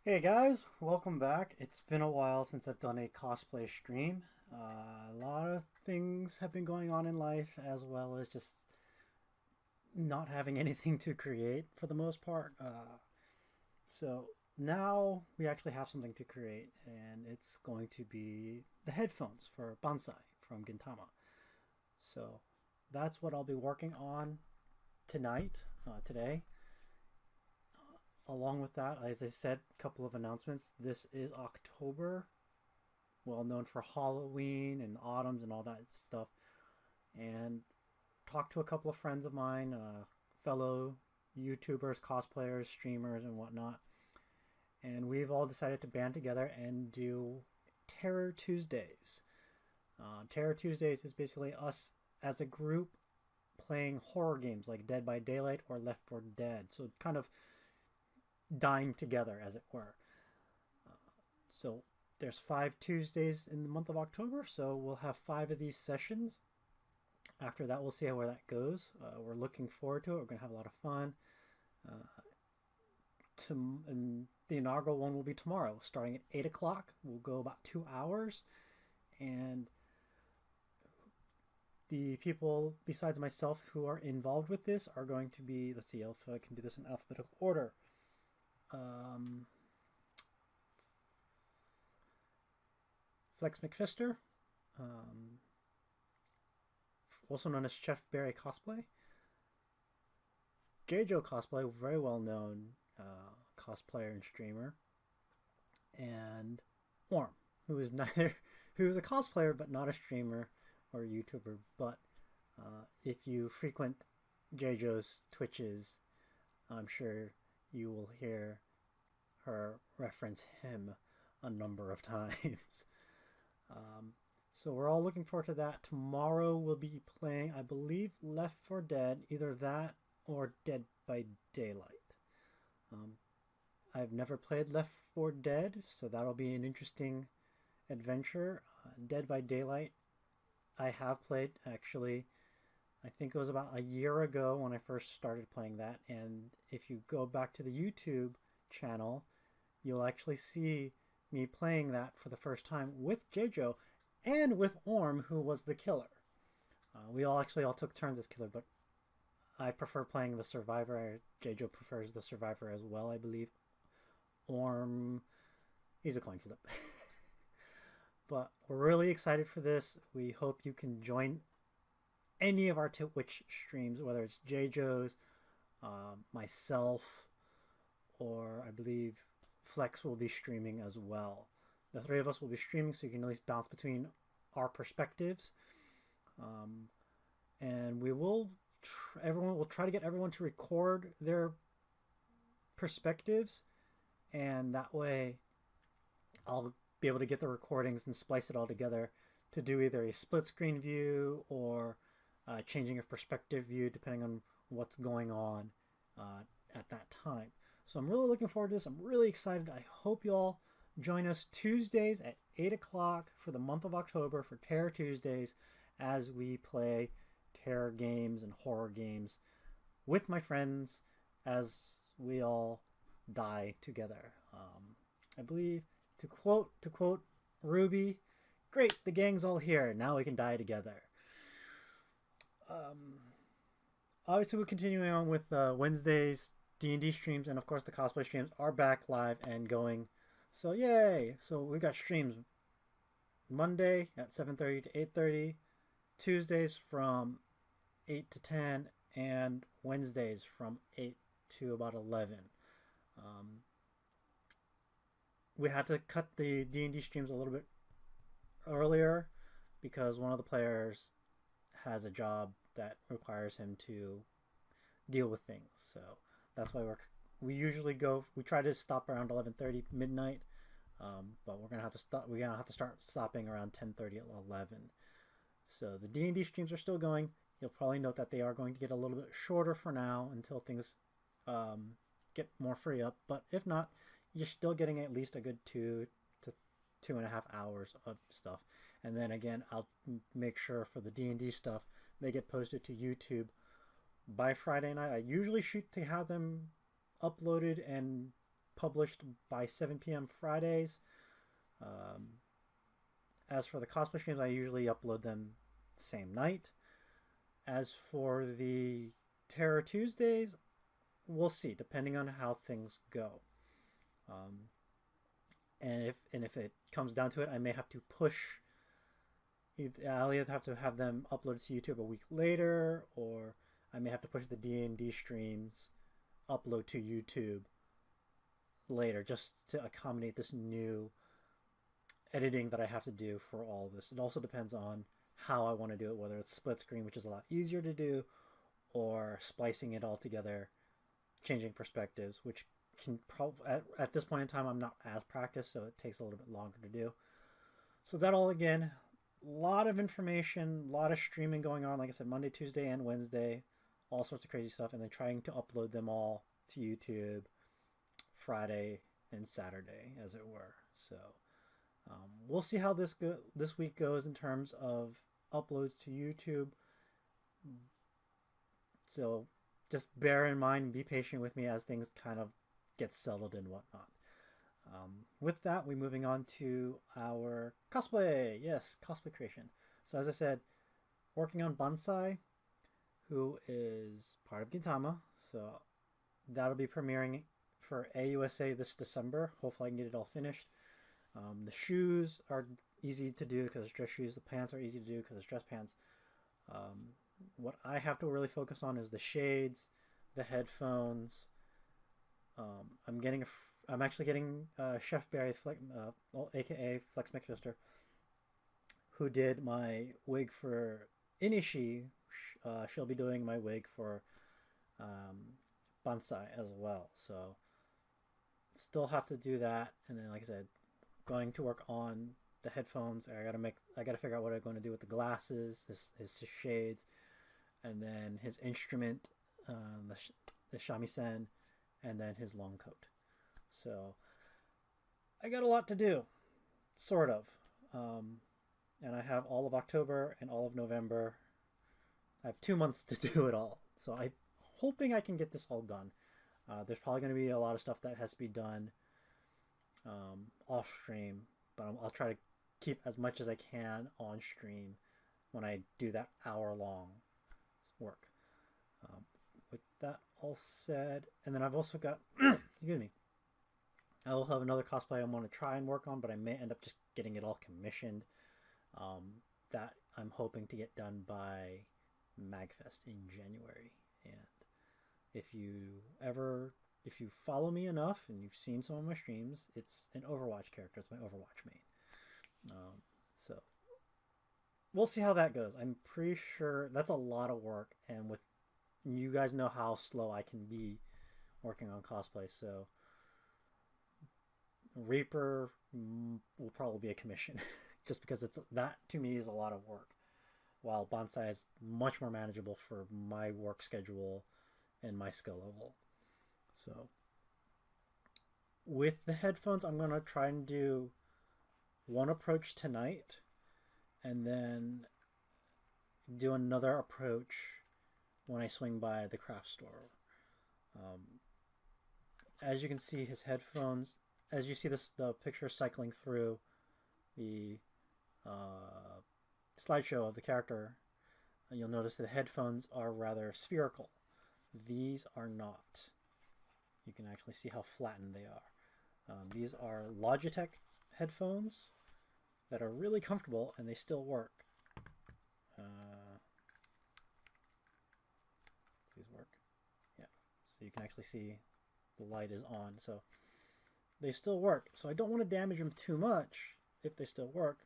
Hey guys, welcome back. It's been a while since I've done a cosplay stream. A lot of things have been going on in life, as well as just not having anything to create for the most part. So now we actually have something to create, and it's going to be the headphones for Bonsai from Gintama. So that's what I'll be working on today. Along with that, as I said, a couple of announcements. This is October, well known for Halloween and autumns and all that stuff. And talked to a couple of friends of mine, fellow YouTubers, cosplayers, streamers, and whatnot. And we've all decided to band together and do Terror Tuesdays. Terror Tuesdays is basically us as a group playing horror games like Dead by Daylight or Left 4 Dead. So kind of dying together, as it were. So there's 5 Tuesdays in the month of October, so we'll have 5 of these sessions. After that, we'll see where that goes. We're looking forward to it. We're going to have a lot of fun. And the inaugural one will be tomorrow, starting at 8 o'clock. We'll go about 2 hours. And the people besides myself who are involved with this are going to be, let's see if I can do this in alphabetical order. Flex McFister, also known as Chef Barry Cosplay, JoJo Cosplay, very well known cosplayer and streamer, and Orm, who is a cosplayer but not a streamer or a YouTuber. But if you frequent JoJo's Twitches, I'm sure you will hear her reference him a number of times. So we're all looking forward to that. Tomorrow we'll be playing, I believe, Left 4 Dead, either that or Dead by Daylight. I've never played Left 4 Dead, so that'll be an interesting adventure. Dead by Daylight, I have played, actually. I think it was about a year ago when I first started playing that, and if you go back to the YouTube channel, you'll actually see me playing that for the first time with JoJo and with Orm, who was the killer. We all took turns as killer, but I prefer playing the survivor. JoJo prefers the survivor as well, I believe. Orm, he's a coin flip. But we're really excited for this. We hope you can join any of our Twitch streams, whether it's JoJo's, myself, or I believe Flex will be streaming as well. The three of us will be streaming, so you can at least bounce between our perspectives. And we will everyone will try to get everyone to record their perspectives, and that way I'll be able to get the recordings and splice it all together to do either a split screen view or changing of perspective view, depending on what's going on at that time. So I'm really looking forward to this. I'm really excited. I hope you all join us Tuesdays at 8 o'clock for the month of October for Terror Tuesdays, as we play terror games and horror games with my friends as we all die together. I believe to quote Ruby, "Great, the gang's all here. Now we can die together." Obviously, we're continuing on with Wednesdays D&D streams, and of course the cosplay streams are back live and going. So yay! So we got streams Monday at 7:30 to 8:30, Tuesdays from 8 to 10, and Wednesdays from 8 to about 11. We had to cut the D&D streams a little bit earlier because one of the players has a job that requires him to deal with things. So that's why we try to stop around 11:30 midnight, but we're gonna have to start stopping around 10:30 at 11. So the D&D streams are still going. You'll probably note that they are going to get a little bit shorter for now until things get more free up. But if not, you're still getting at least a good 2 to 2.5 hours of stuff. And then again, I'll make sure for the D&D stuff they get posted to YouTube by Friday night. I usually shoot to have them uploaded and published by 7 p.m. Fridays. As for the cosplay streams, I usually upload them same night. As for the Terror Tuesdays, we'll see, depending on how things go. And if it comes down to it, I may have to push. I'll either have to have them uploaded to YouTube a week later, or I may have to push the D&D streams upload to YouTube later, just to accommodate this new editing that I have to do for all this. It also depends on how I want to do it, whether it's split screen, which is a lot easier to do, or splicing it all together, changing perspectives, which can probably at this point in time I'm not as practiced, so it takes a little bit longer to do. So that all, again, a lot of information, a lot of streaming going on, like I said, Monday, Tuesday, and Wednesday, all sorts of crazy stuff, and then trying to upload them all to YouTube Friday and Saturday, as it were. So we'll see how this week goes in terms of uploads to YouTube. So just bear in mind and be patient with me as things kind of get settled and whatnot. With that, we're moving on to our cosplay. Yes, cosplay creation. So as I said, working on Bonsai, who is part of Gintama. So that'll be premiering for AUSA this December. Hopefully I can get it all finished. The shoes are easy to do because it's dress shoes. The pants are easy to do because it's dress pants. What I have to really focus on is the shades, the headphones. I'm actually getting Chef Barry, aka Flex McFister, who did my wig for Inishi. She'll be doing my wig for Bonsai as well. So still have to do that, and then like I said, going to work on the headphones. I gotta figure out what I'm going to do with the glasses, his shades, and then his instrument, the shamisen, and then his long coat. So I got a lot to do, sort of, and I have all of October and all of November. I have 2 months to do it all, so I'm hoping I can get this all done. There's probably going to be a lot of stuff that has to be done off stream, but I'll try to keep as much as I can on stream when I do that hour-long work. With that all said, and then I've also got, excuse me, I will have another cosplay I want to try and work on, but I may end up just getting it all commissioned. That I'm hoping to get done by MagFest in January. And if you follow me enough and you've seen some of my streams, it's an Overwatch character. It's my Overwatch main. So we'll see how that goes. I'm pretty sure that's a lot of work, and with you guys know how slow I can be working on cosplay, so Reaper will probably be a commission just because that to me is a lot of work, while Bonsai is much more manageable for my work schedule and my skill level. So with the headphones, I'm going to try and do one approach tonight and then do another approach when I swing by the craft store. As you can see, his headphones, as you see the picture cycling through the slideshow of the character, you'll notice the headphones are rather spherical. These are not. You can actually see how flattened they are. These are Logitech headphones that are really comfortable, and they still work. These work. Yeah. So you can actually see the light is on. So they still work. So I don't want to damage them too much if they still work.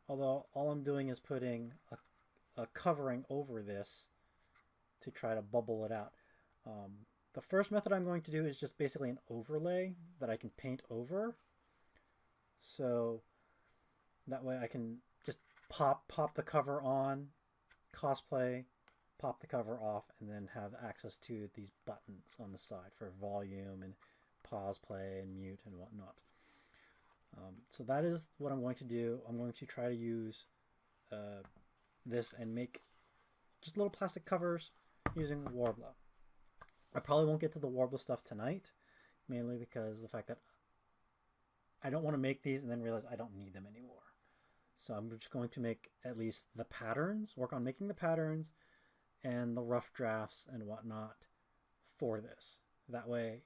Although all I'm doing is putting a covering over this to try to bubble it out. The first method I'm going to do is just basically an overlay that I can paint over. So that way I can just pop the cover on, cosplay, pop the cover off, and then have access to these buttons on the side for volume and pause, play, and mute and whatnot. So that is what I'm going to do. I'm going to try to use this and make just little plastic covers using Warbler. I probably won't get to the Warbler stuff tonight mainly because the fact that I don't want to make these and then realize I don't need them anymore. So I'm just going to make at least the patterns, work on making the patterns and the rough drafts and whatnot for this. That way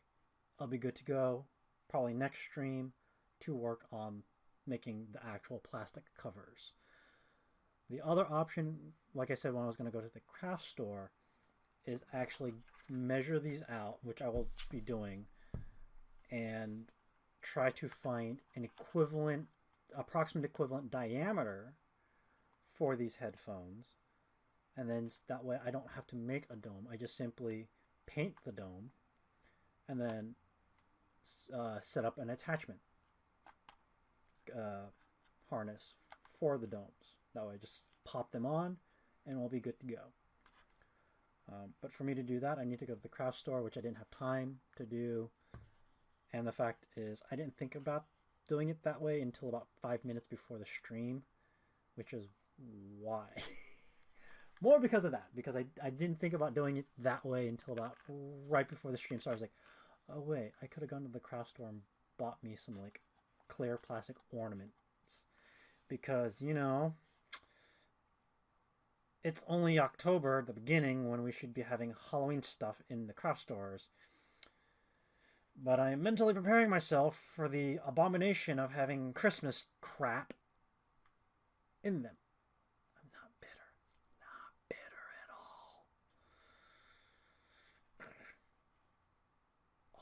I'll be good to go probably next stream to work on making the actual plastic covers. The other option, like I said when I was going to go to the craft store, is actually measure these out, which I will be doing, and try to find an equivalent, approximate equivalent diameter for these headphones. And then that way I don't have to make a dome. I just simply paint the dome and then set up an attachment harness for the domes. That way just pop them on and we'll be good to go. But for me to do that, I need to go to the craft store, which I didn't have time to do. And the fact is, I didn't think about doing it that way until about 5 minutes before the stream, which is why. More because of that, because I didn't think about doing it that way until about right before the stream. So I was like, oh wait, I could have gone to the craft store and bought me some like clear plastic ornaments. Because, you know, it's only October, the beginning, when we should be having Halloween stuff in the craft stores. But I am mentally preparing myself for the abomination of having Christmas crap in them. I'm not bitter. Not bitter at all.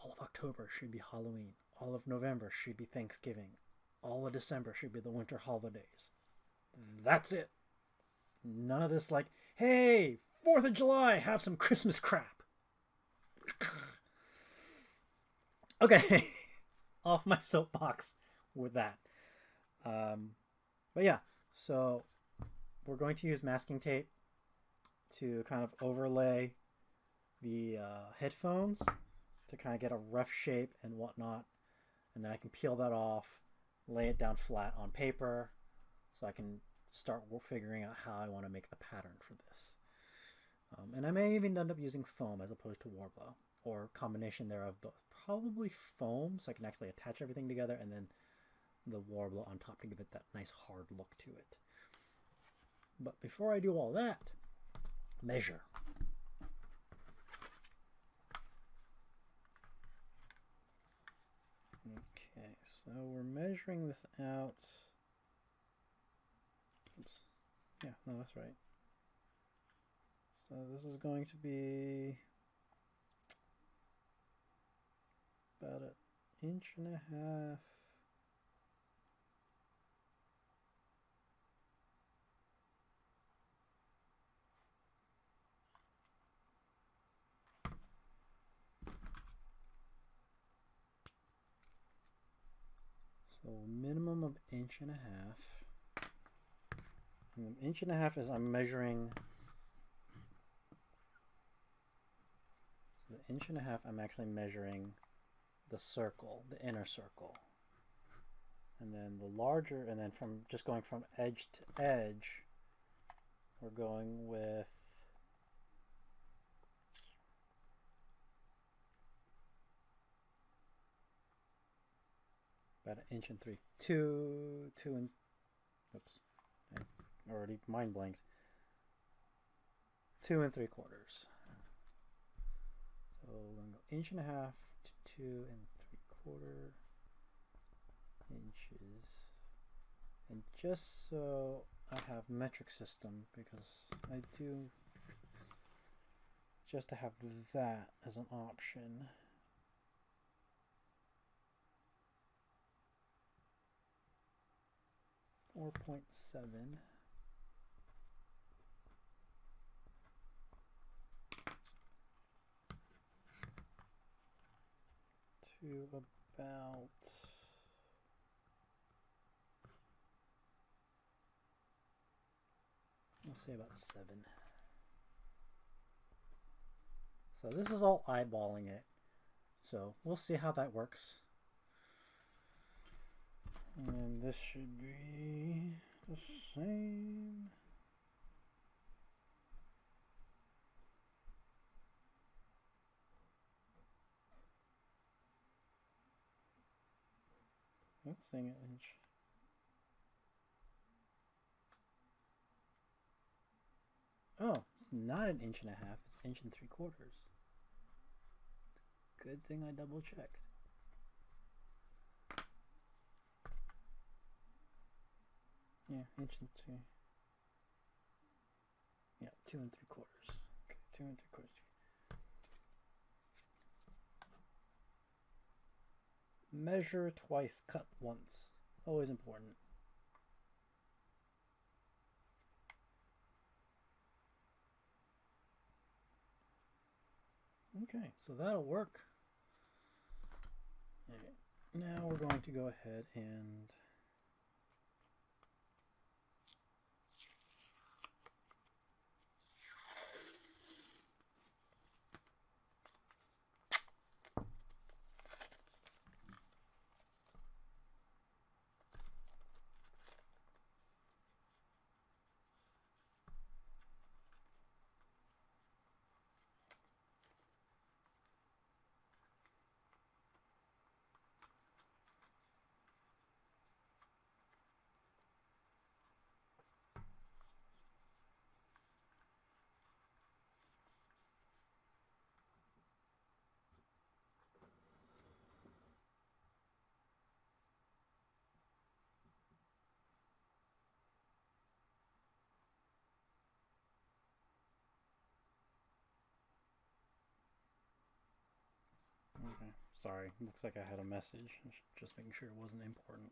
All of October should be Halloween. All of November should be Thanksgiving. All of December should be the winter holidays. That's it. None of this like, hey, 4th of July, have some Christmas crap. Okay, off my soapbox with that. But yeah, so we're going to use masking tape to kind of overlay the headphones to kind of get a rough shape and whatnot. And then I can peel that off, lay it down flat on paper so I can start figuring out how I want to make the pattern for this. And I may even end up using foam as opposed to Warbler, or combination thereof both. Probably foam, so I can actually attach everything together, and then the Warbler on top to give it that nice hard look to it. But before I do all that, measure. Okay, so we're measuring this out. Oops. Yeah, no, that's right. So this is going to be about 1.5 inches. So minimum of 1.5 inches. And 1.5 inches is I'm measuring. So the 1.5 inches I'm actually measuring the circle, the inner circle. And then the larger, and then from just going from edge to edge, we're going with about 1 3/4 inches. Two and oops, I already mind blanked. 2 3/4. So we're going to go 1.5 inches to 2 3/4 inches. And just so I have metric system, because I do just to have that as an option. .7 to about we'll say about 7. So this is all eyeballing it. So we'll see how that works. And this should be the same. That's saying an inch. Oh, it's not an inch and a half. It's an inch and 3/4. Good thing I double checked. Yeah, inch and 2. Yeah, 2 3/4. Okay, 2 3/4. Measure twice, cut once. Always important. Okay, so that'll work. Okay, now we're going to go ahead and okay, sorry, looks like I had a message. Just making sure it wasn't important.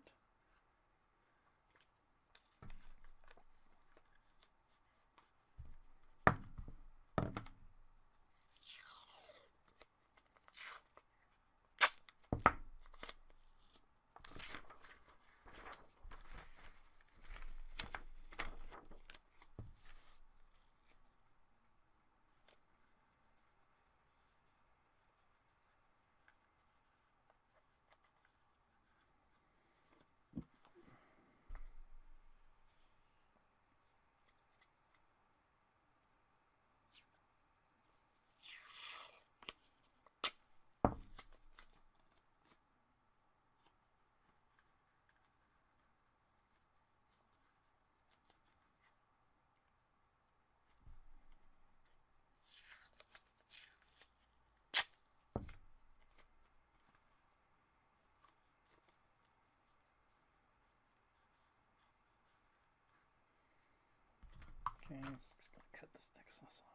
Okay, I'm just going to cut this excess off.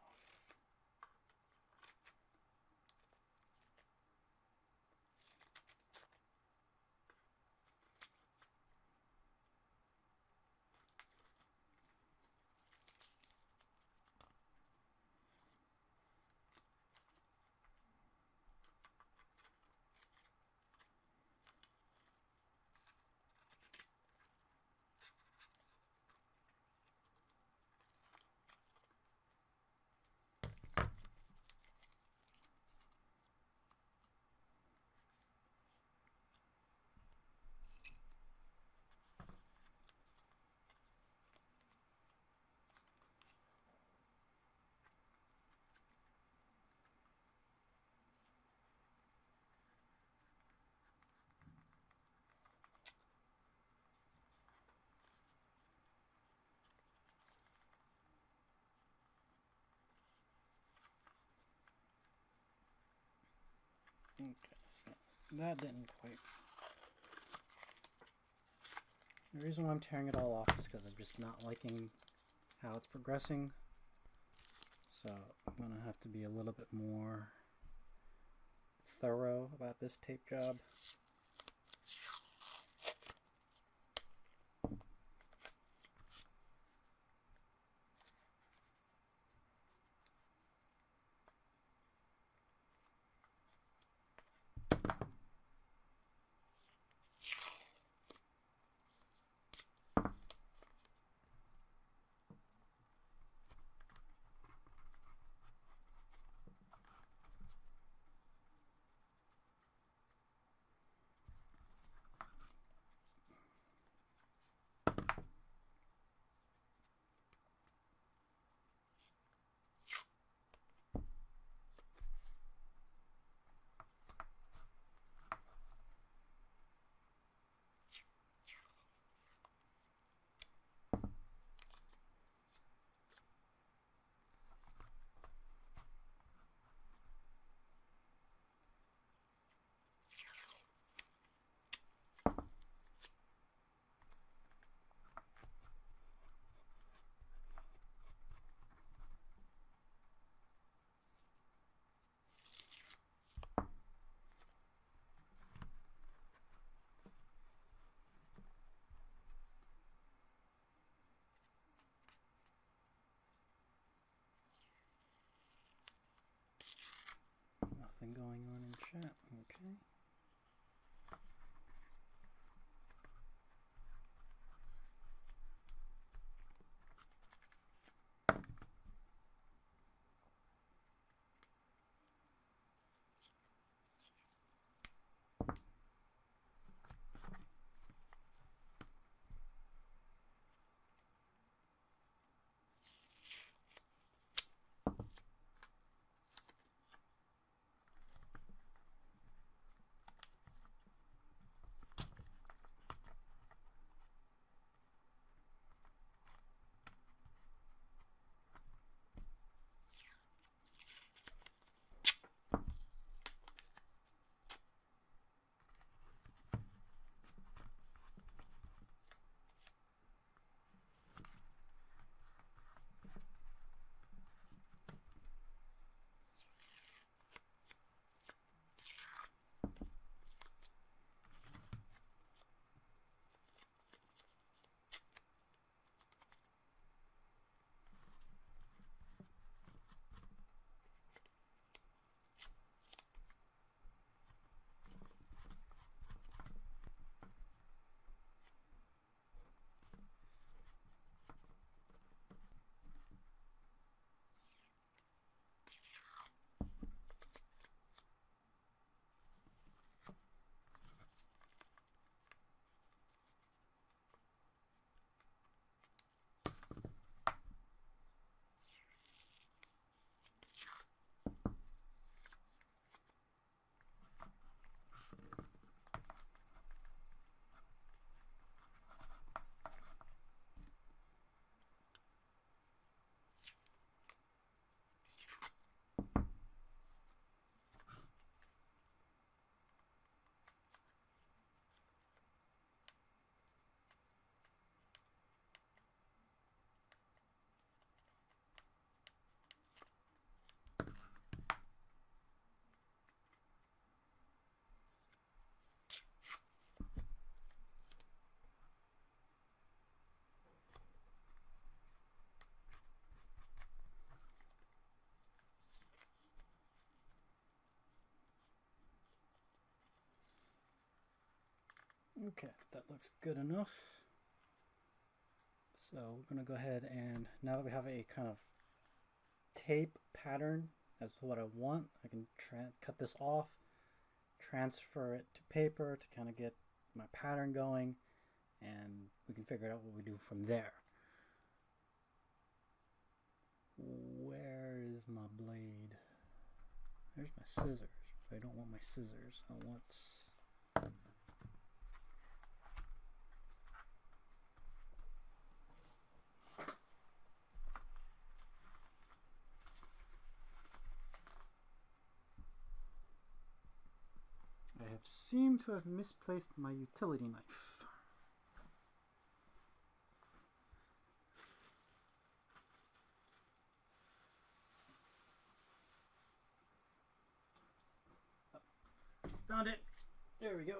Okay, so that didn't quite. The reason why I'm tearing it all off is because I'm just not liking how it's progressing. So I'm going to have to be a little bit more thorough about this tape job. Something going on in chat. Okay. Okay, that looks good enough. So we're going to go ahead and now that we have a kind of tape pattern, that's what I want. I can cut this off, transfer it to paper to kind of get my pattern going, and we can figure out what we do from there. Where is my blade? There's my scissors, but I don't want my scissors. I want... I have seemed to have misplaced my utility knife. Found it. There we go.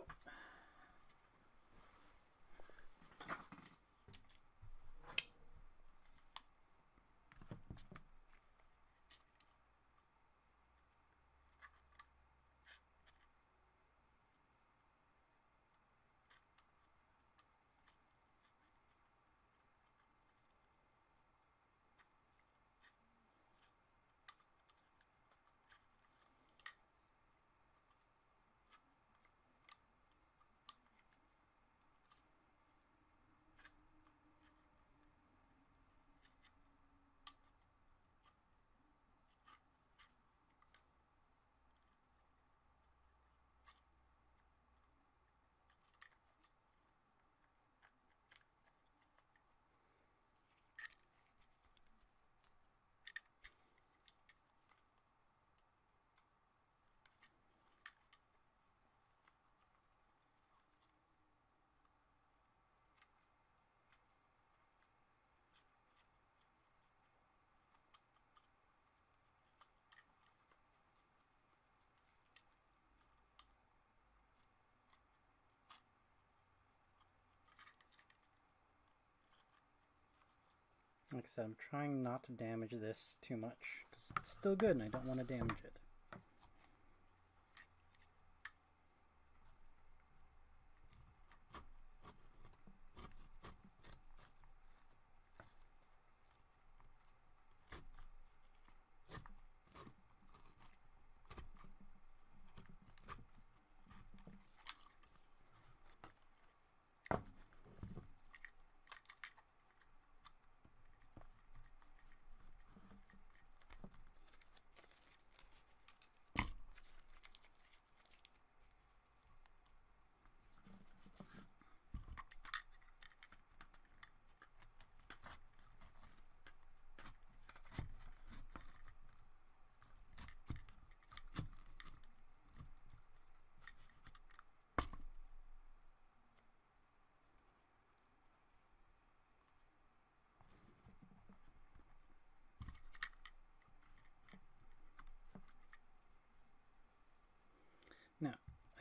Like I said, I'm trying not to damage this too much because it's still good and I don't want to damage it.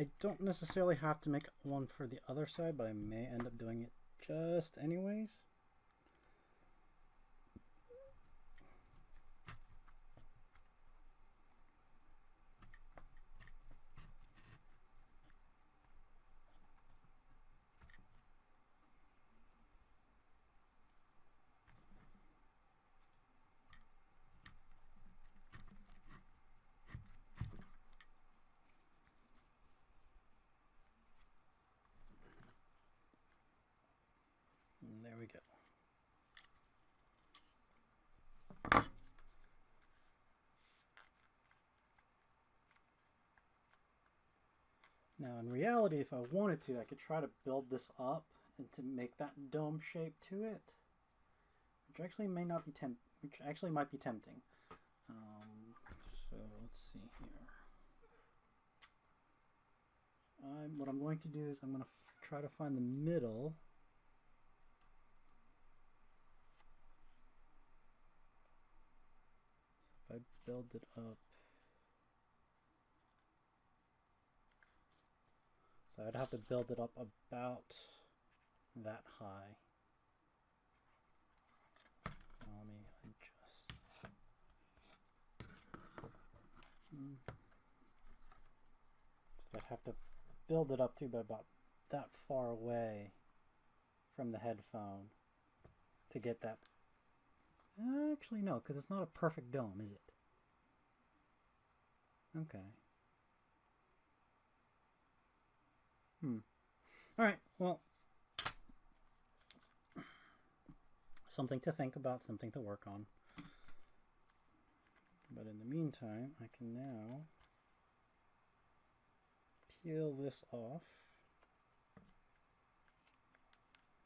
I don't necessarily have to make one for the other side, but I may end up doing it just anyways. And there we go. Now in reality, if I wanted to, I could try to build this up and to make that dome shape to it, which actually may not be which actually might be tempting. So let's see here. What I'm going to do is I'm going to try to find the middle. So if I build it up, so I'd have to build it up about that high. So let me adjust. So I'd have to build it up to about that far away from the headphone to get that. Actually, no, because it's not a perfect dome, is it? Okay. Alright, well, something to think about, something to work on. But in the meantime, I can now peel this off.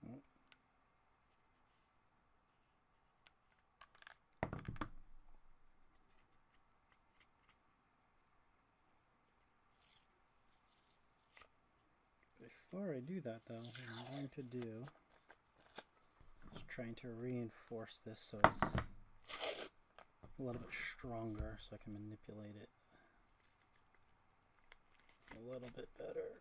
Oh. Before I do that, though, what I'm going to do is trying to reinforce this so it's a little bit stronger so I can manipulate it a little bit better.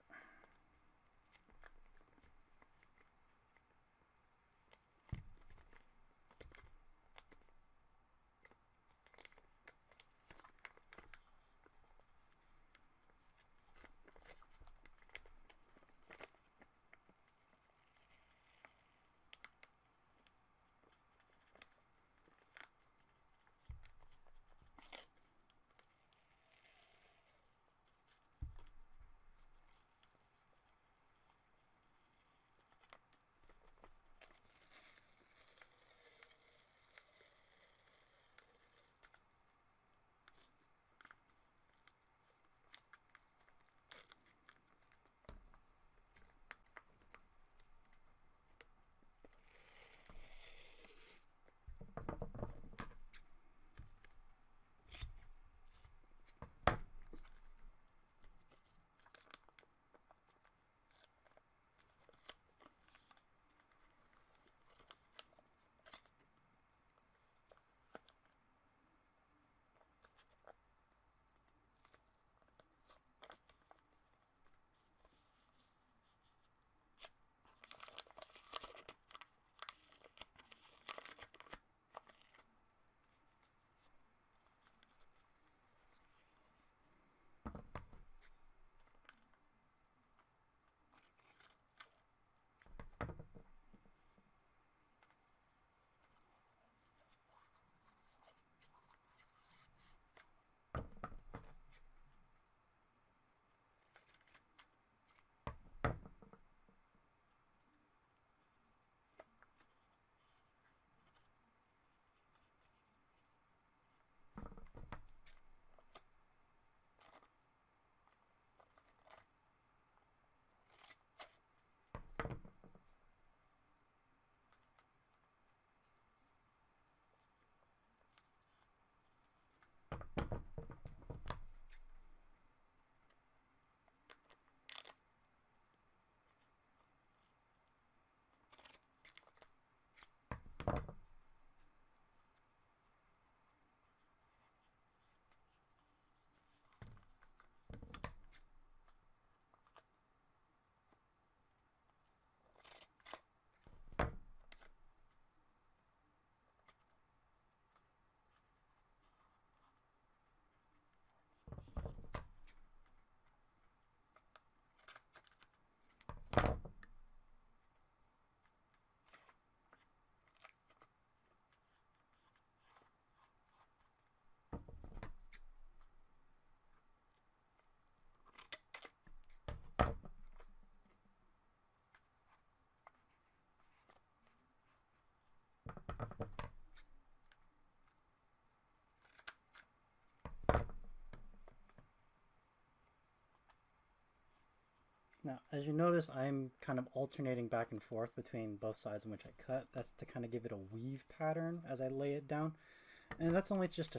Now, as you notice, I'm kind of alternating back and forth between both sides in which I cut. That's to kind of give it a weave pattern as I lay it down. And that's only just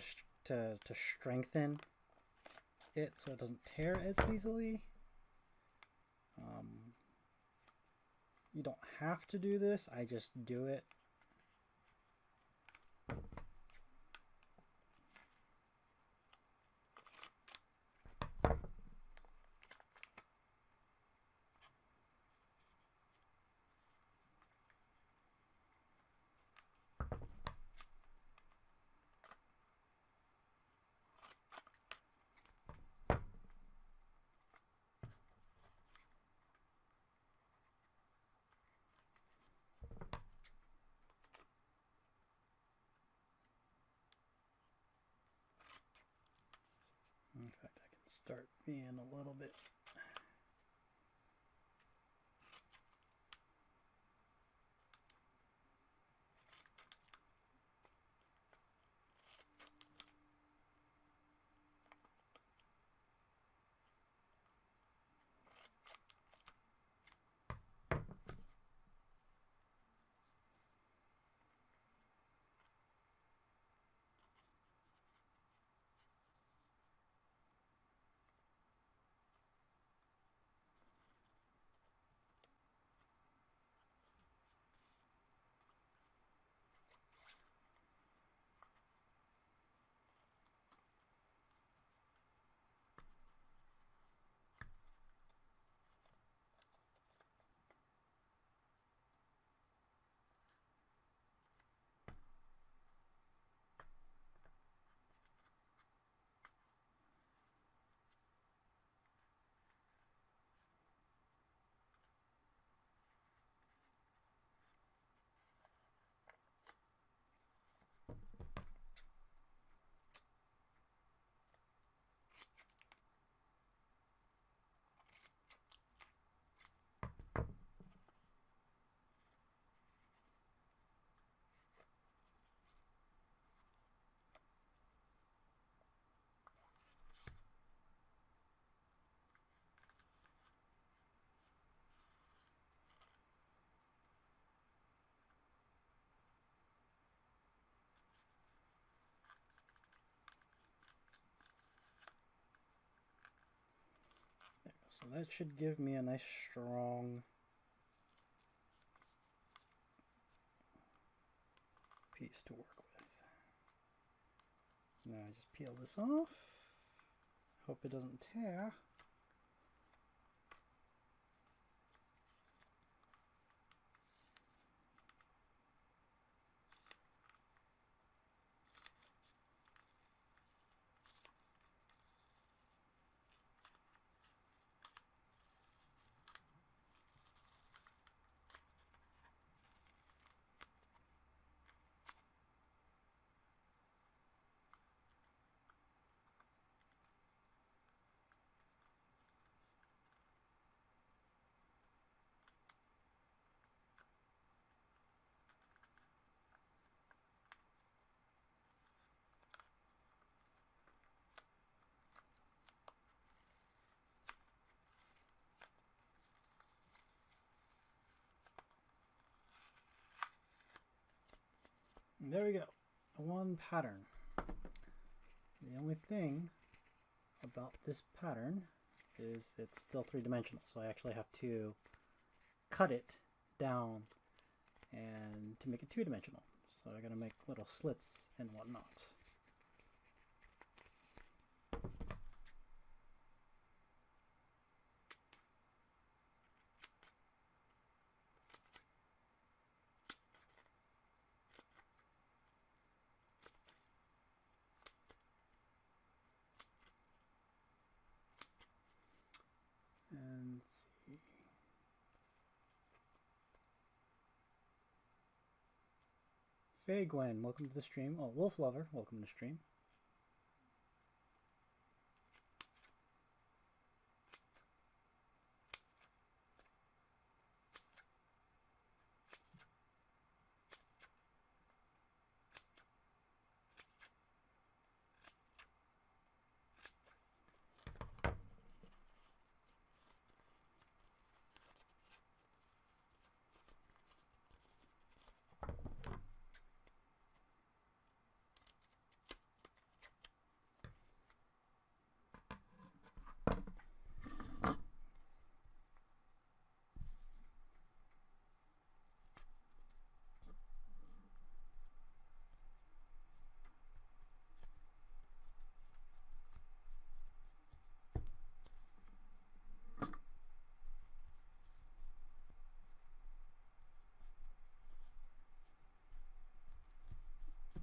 to strengthen it so it doesn't tear as easily. You don't have to do this, I just do it. In fact, I can start being a little bit. So that should give me a nice strong piece to work with. Now I just peel this off. Hope it doesn't tear. There we go, one pattern. The only thing about this pattern is it's still three-dimensional, so I actually have to cut it down and to make it two-dimensional. So I gotta make little slits and whatnot. And let's see. Faye Gwen, welcome to the stream. Oh, Wolf Lover, welcome to the stream.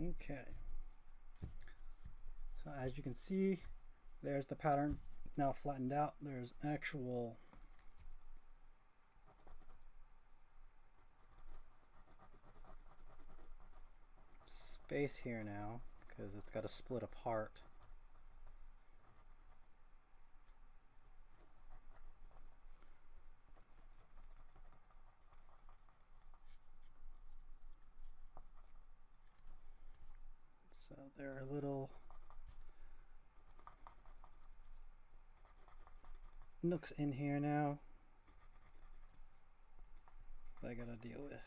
Okay. So as you can see, there's the pattern now flattened out. There's actual space here now because it's got to split apart. So there are little nooks in here now that I gotta deal with.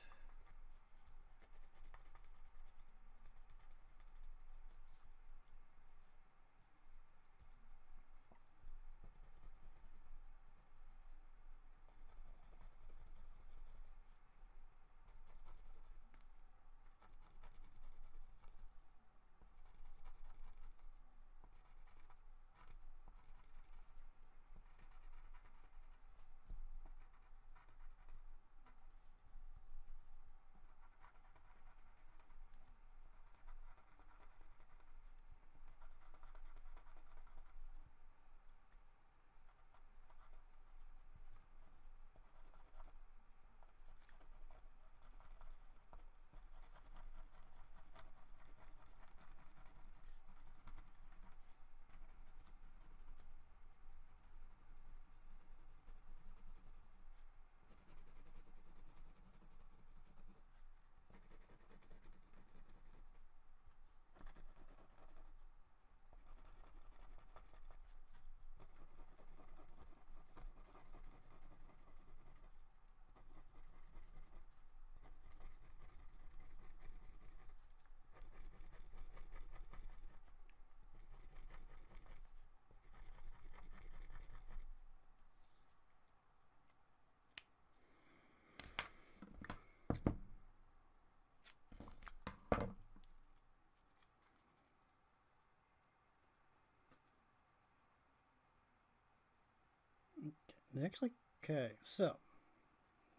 Actually, okay, so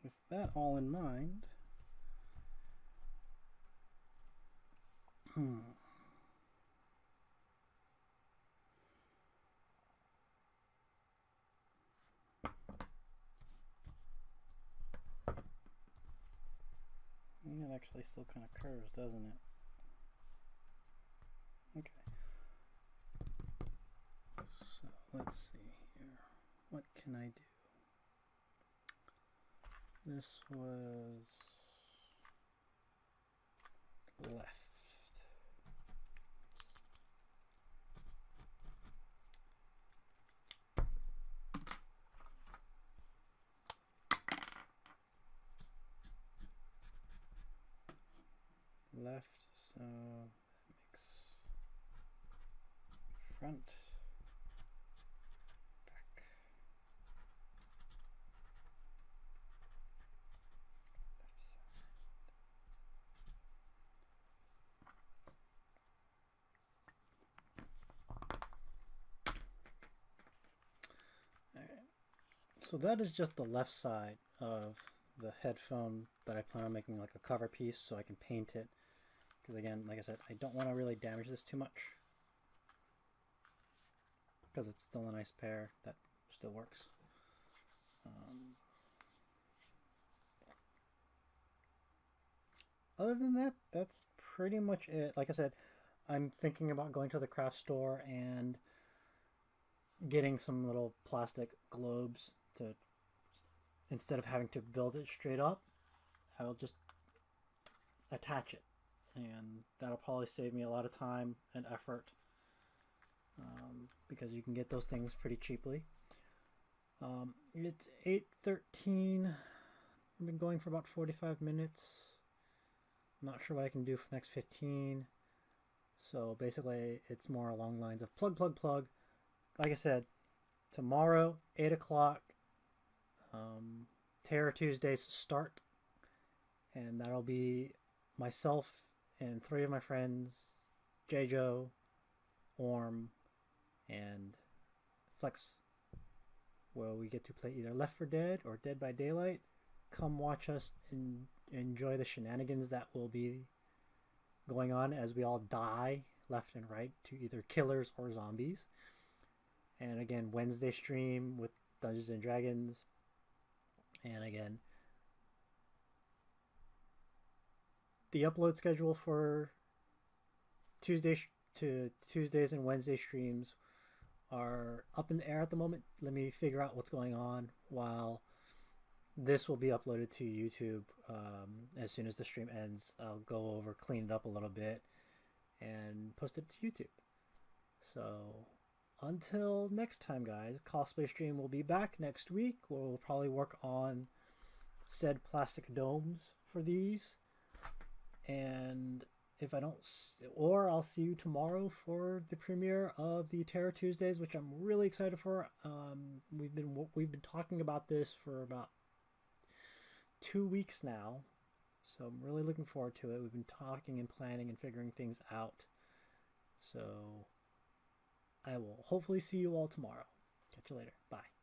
with that all in mind, it actually still kind of curves, doesn't it? Okay. So let's see here. What can I do? This was left. Left, so that makes front, back. Left side. Alright. So that is just the left side of the headphone that I plan on making like a cover piece so I can paint it. Because again, like I said, I don't want to really damage this too much. Because it's still a nice pair that still works. Other than that, that's pretty much it. Like I said, I'm thinking about going to the craft store and getting some little plastic globes to, instead of having to build it straight up, I will just attach it. And that'll probably save me a lot of time and effort because you can get those things pretty cheaply. It's 8:13. I've been going for about 45 minutes. I'm not sure what I can do for the next 15. So basically, it's more along the lines of plug, plug, plug. Like I said, tomorrow, 8 o'clock, Terror Tuesdays start. And that'll be myself and 3 of my friends, J-Joe, Orm, and Flex, where we get to play either Left 4 Dead or Dead by Daylight. Come watch us and enjoy the shenanigans that will be going on as we all die left and right to either killers or zombies. And again, Wednesday stream with Dungeons and Dragons. And again, the upload schedule for Tuesdays and Wednesday streams are up in the air at the moment. Let me figure out what's going on while this will be uploaded to YouTube. As soon as the stream ends, I'll go over, clean it up a little bit, and post it to YouTube. So until next time, guys, Cosplay stream will be back next week. We'll probably work on said plastic domes for these. And if I don't, or I'll see you tomorrow for the premiere of the Terror Tuesdays, which I'm really excited for. We've been talking about this for about 2 weeks now, so I'm really looking forward to it. We've been talking and planning and figuring things out. So I will hopefully see you all tomorrow. Catch you later. Bye.